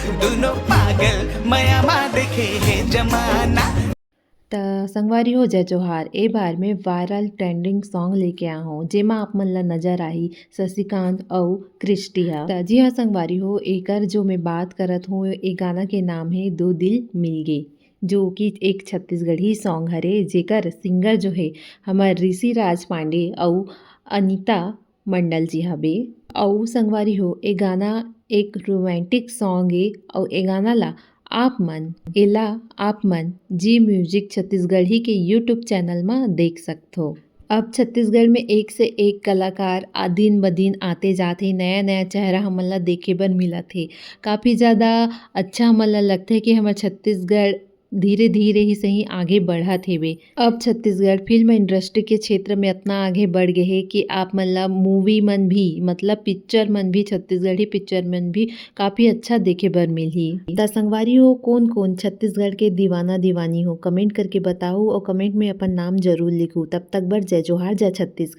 दोनों पागल मया मा देखे है जमाना। त संगवारी हो जय जोहार ए बार में वायरल ट्रेंडिंग सॉन्ग लेके आ हूँ जेमा आप मन ला नजर आही शशिकांत और क्रिस्टी हा। त जी हाँ संगवारी हो एकर जो मैं बात करत हूँ ए गाना के नाम है दो दिल मिल गए, जो कि एक छत्तीसगढ़ी सॉन्ग हरे जेकर सिंगर जो है हमार ऋषि राज पांडे और अनीता मंडल जी हबे। और संगवारी हो ए गाना एक रोमांटिक सॉन्ग है और ए गाना ला आप मन जी म्यूजिक छत्तीसगढ़ी के यूट्यूब चैनल में देख सकते हो। अब छत्तीसगढ़ में एक से एक कलाकार दिन ब दिन आते जाते, नया नया चेहरा हमन ला देखे बर मिलत हे। काफ़ी ज़्यादा अच्छा हमन ला लगथे कि हमर छत्तीसगढ़ धीरे धीरे ही सही आगे बढ़त हेवे। अब छत्तीसगढ़ फिल्म इंडस्ट्री के क्षेत्र में इतना आगे बढ़ गए है कि आप मन ला मूवी मन भी मतलब पिक्चर मन भी छत्तीसगढ़ी पिक्चर मन भी काफ़ी अच्छा देखे बर मिलही। त संगवारी हो कौन कौन छत्तीसगढ़ के दीवाना दीवानी हो कमेंट करके बताओ और कमेंट में अपन नाम जरूर लिखो। तब तक बर जय जोहार जय छत्तीसगढ़।